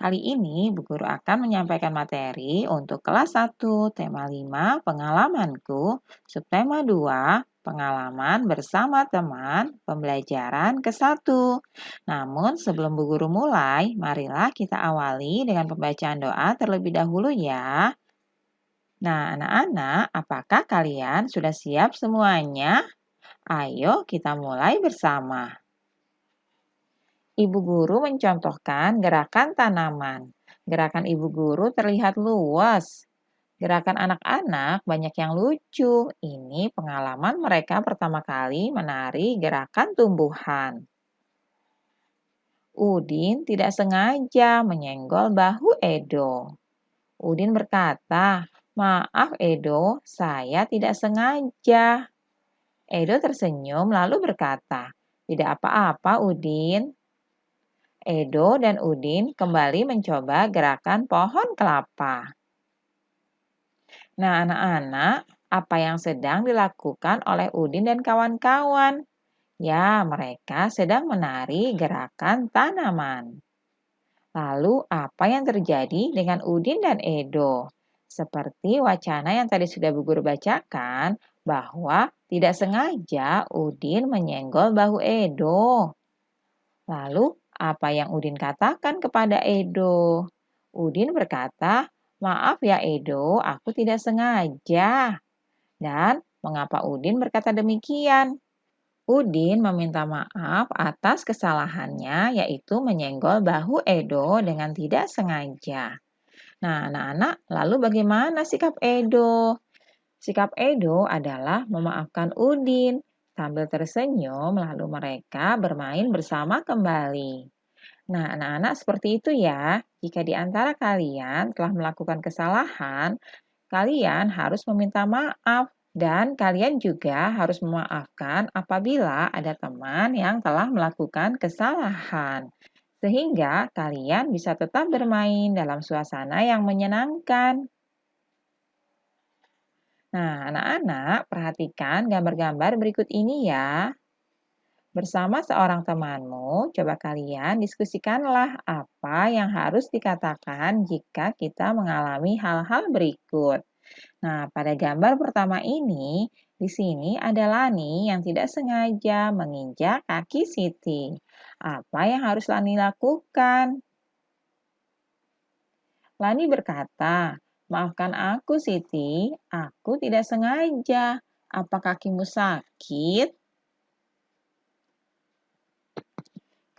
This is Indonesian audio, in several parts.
Kali ini Bu Guru akan menyampaikan materi untuk kelas 1, tema 5, pengalamanku, subtema 2, pengalaman bersama teman, pembelajaran ke-1. Namun sebelum Bu Guru mulai, marilah kita awali dengan pembacaan doa terlebih dahulu ya. Nah, anak-anak, apakah kalian sudah siap semuanya? Ayo kita mulai bersama. Ibu guru mencontohkan gerakan tanaman. Gerakan ibu guru terlihat luas. Gerakan anak-anak banyak yang lucu. Ini pengalaman mereka pertama kali menari gerakan tumbuhan. Udin tidak sengaja menyenggol bahu Edo. Udin berkata, "Maaf Edo, saya tidak sengaja." Edo tersenyum lalu berkata, "Tidak apa-apa Udin." Edo dan Udin kembali mencoba gerakan pohon kelapa. Nah, anak-anak, apa yang sedang dilakukan oleh Udin dan kawan-kawan? Ya, mereka sedang menari gerakan tanaman. Lalu, apa yang terjadi dengan Udin dan Edo? Seperti wacana yang tadi sudah Bu Guru bacakan, bahwa tidak sengaja Udin menyenggol bahu Edo. Lalu, apa yang Udin katakan kepada Edo? Udin berkata, "Maaf ya Edo, aku tidak sengaja." Dan mengapa Udin berkata demikian? Udin meminta maaf atas kesalahannya, yaitu menyenggol bahu Edo dengan tidak sengaja. Nah, anak-anak, lalu bagaimana sikap Edo? Sikap Edo adalah memaafkan Udin. Sambil tersenyum, lalu mereka bermain bersama kembali. Nah, anak-anak seperti itu ya. Jika di antara kalian telah melakukan kesalahan, kalian harus meminta maaf. Dan kalian juga harus memaafkan apabila ada teman yang telah melakukan kesalahan. Sehingga kalian bisa tetap bermain dalam suasana yang menyenangkan. Nah, anak-anak, perhatikan gambar-gambar berikut ini ya. Bersama seorang temanmu, coba kalian diskusikanlah apa yang harus dikatakan jika kita mengalami hal-hal berikut. Nah, pada gambar pertama ini, di sini ada Lani yang tidak sengaja menginjak kaki Siti. Apa yang harus Lani lakukan? Lani berkata, "Maafkan aku, Siti. Aku tidak sengaja. Apa kakimu sakit?"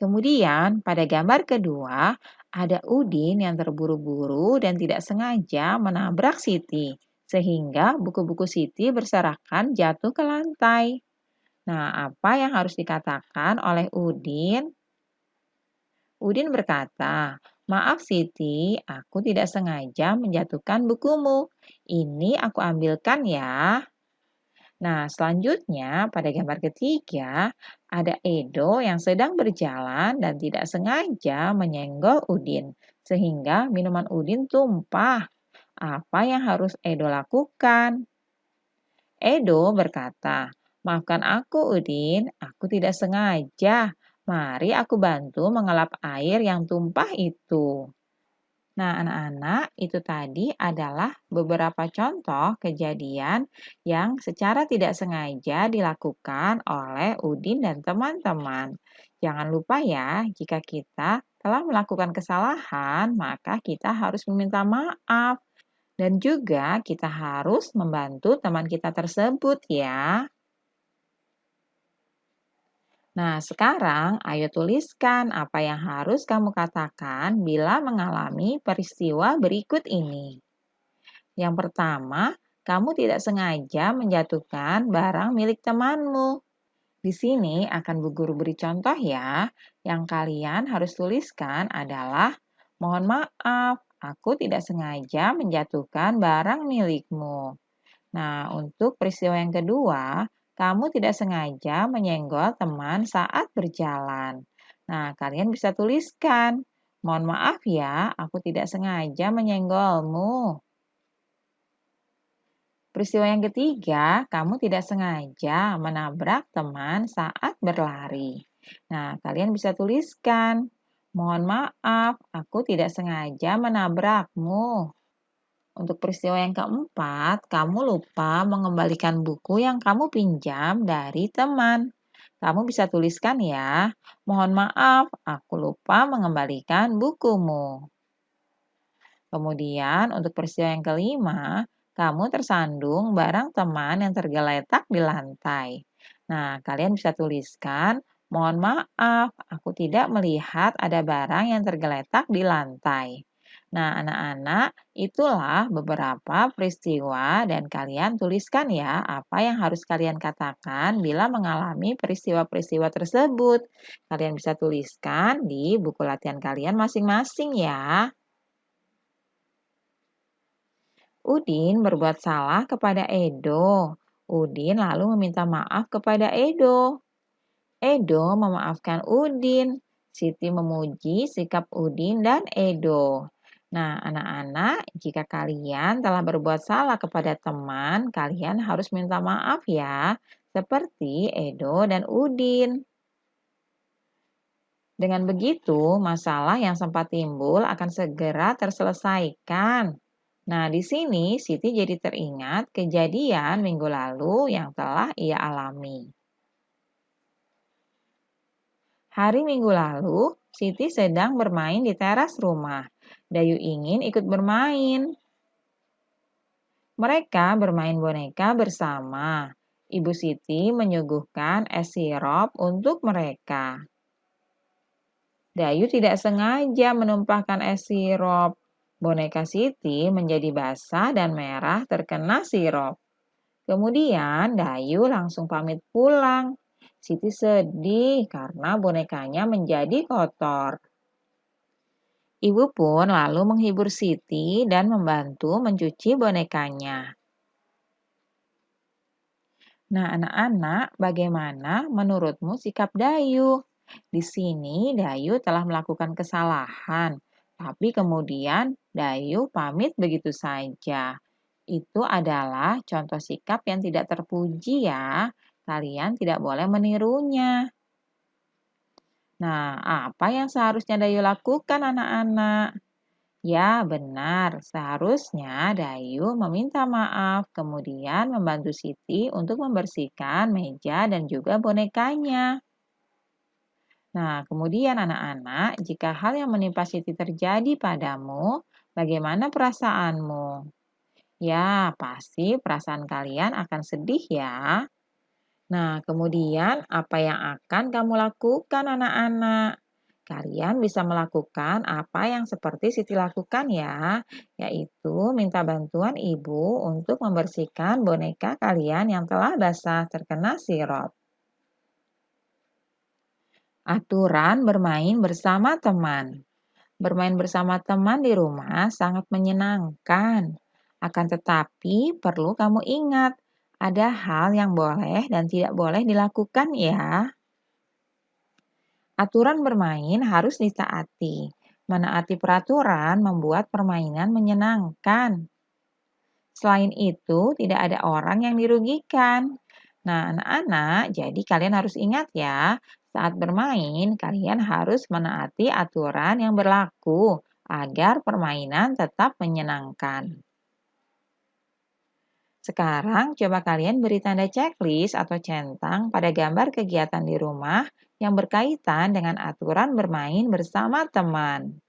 Kemudian, pada gambar kedua, ada Udin yang terburu-buru dan tidak sengaja menabrak Siti, sehingga buku-buku Siti berserakan jatuh ke lantai. Nah, apa yang harus dikatakan oleh Udin? Udin berkata, "Maaf Siti, aku tidak sengaja menjatuhkan bukumu. Ini aku ambilkan ya." Nah, selanjutnya pada gambar ketiga, ada Edo yang sedang berjalan dan tidak sengaja menyenggol Udin, sehingga minuman Udin tumpah. Apa yang harus Edo lakukan? Edo berkata, "Maafkan aku Udin, aku tidak sengaja. Mari aku bantu mengelap air yang tumpah itu." Nah, anak-anak, itu tadi adalah beberapa contoh kejadian yang secara tidak sengaja dilakukan oleh Udin dan teman-teman. Jangan lupa ya, jika kita telah melakukan kesalahan, maka kita harus meminta maaf. Dan juga kita harus membantu teman kita tersebut ya. Nah, sekarang ayo tuliskan apa yang harus kamu katakan bila mengalami peristiwa berikut ini. Yang pertama, kamu tidak sengaja menjatuhkan barang milik temanmu. Di sini akan Bu Guru beri contoh ya. Yang kalian harus tuliskan adalah, "Mohon maaf, aku tidak sengaja menjatuhkan barang milikmu." Nah, untuk peristiwa yang kedua, kamu tidak sengaja menyenggol teman saat berjalan. Nah, kalian bisa tuliskan, "Mohon maaf ya, aku tidak sengaja menyenggolmu." Peristiwa yang ketiga, kamu tidak sengaja menabrak teman saat berlari. Nah, kalian bisa tuliskan, Mohon maaf, aku tidak sengaja menabrakmu. Untuk peristiwa yang keempat, kamu lupa mengembalikan buku yang kamu pinjam dari teman. Kamu bisa tuliskan ya, mohon maaf, aku lupa mengembalikan bukumu. Kemudian untuk peristiwa yang kelima, kamu tersandung barang teman yang tergeletak di lantai. Nah, kalian bisa tuliskan, mohon maaf, aku tidak melihat ada barang yang tergeletak di lantai. Nah, anak-anak, itulah beberapa peristiwa dan kalian tuliskan ya apa yang harus kalian katakan bila mengalami peristiwa-peristiwa tersebut. Kalian bisa tuliskan di buku latihan kalian masing-masing ya. Udin berbuat salah kepada Edo. Udin lalu meminta maaf kepada Edo. Edo memaafkan Udin. Siti memuji sikap Udin dan Edo. Nah, anak-anak, jika kalian telah berbuat salah kepada teman, kalian harus minta maaf ya, seperti Edo dan Udin. Dengan begitu, masalah yang sempat timbul akan segera terselesaikan. Nah, di sini Siti jadi teringat kejadian minggu lalu yang telah ia alami. Hari Minggu lalu, Siti sedang bermain di teras rumah. Dayu ingin ikut bermain. Mereka bermain boneka bersama. Ibu Siti menyuguhkan es sirup untuk mereka. Dayu tidak sengaja menumpahkan es sirup. Boneka Siti menjadi basah dan merah terkena sirup. Kemudian Dayu langsung pamit pulang. Siti sedih karena bonekanya menjadi kotor. Ibu pun lalu menghibur Siti dan membantu mencuci bonekanya. Nah, anak-anak, bagaimana menurutmu sikap Dayu? Di sini Dayu telah melakukan kesalahan, tapi kemudian Dayu pamit begitu saja. Itu adalah contoh sikap yang tidak terpuji ya. Kalian tidak boleh menirunya. Nah, apa yang seharusnya Dayu lakukan anak-anak? Ya, benar. Seharusnya Dayu meminta maaf, kemudian membantu Siti untuk membersihkan meja dan juga bonekanya. Nah, kemudian anak-anak, jika hal yang menimpa Siti terjadi padamu, bagaimana perasaanmu? Ya, pasti perasaan kalian akan sedih ya. Nah, kemudian apa yang akan kamu lakukan anak-anak? Kalian bisa melakukan apa yang seperti Siti lakukan ya, yaitu minta bantuan ibu untuk membersihkan boneka kalian yang telah basah terkena sirup. Aturan bermain bersama teman. Bermain bersama teman di rumah sangat menyenangkan. Akan tetapi perlu kamu ingat, ada hal yang boleh dan tidak boleh dilakukan ya. Aturan bermain harus ditaati. Menaati peraturan membuat permainan menyenangkan. Selain itu, tidak ada orang yang dirugikan. Nah, anak-anak, jadi kalian harus ingat ya, saat bermain kalian harus menaati aturan yang berlaku agar permainan tetap menyenangkan. Sekarang coba kalian beri tanda checklist atau centang pada gambar kegiatan di rumah yang berkaitan dengan aturan bermain bersama teman.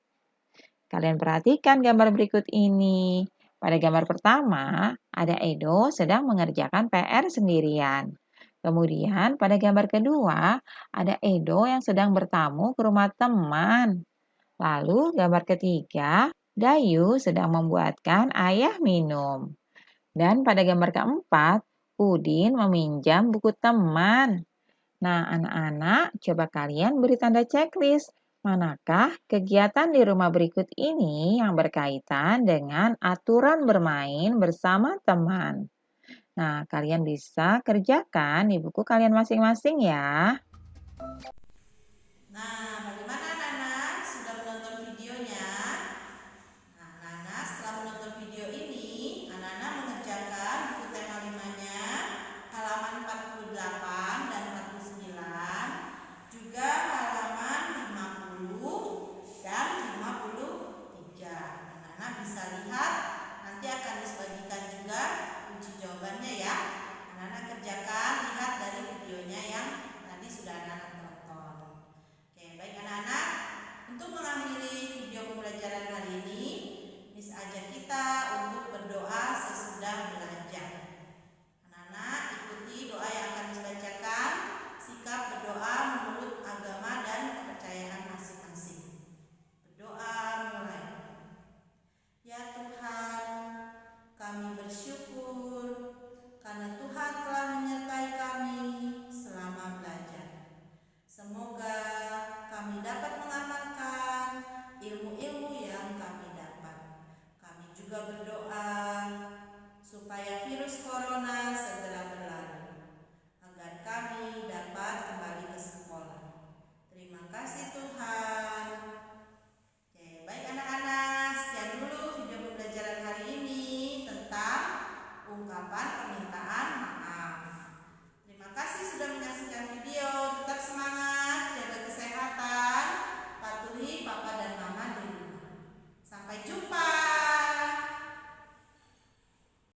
Kalian perhatikan gambar berikut ini. Pada gambar pertama, ada Edo sedang mengerjakan PR sendirian. Kemudian pada gambar kedua, ada Edo yang sedang bertamu ke rumah teman. Lalu gambar ketiga, Dayu sedang membuatkan ayah minum. Dan pada gambar keempat, Udin meminjam buku teman. Nah, anak-anak, coba kalian beri tanda checklist. Manakah kegiatan di rumah berikut ini yang berkaitan dengan aturan bermain bersama teman? Nah, kalian bisa kerjakan di buku kalian masing-masing ya. Nah,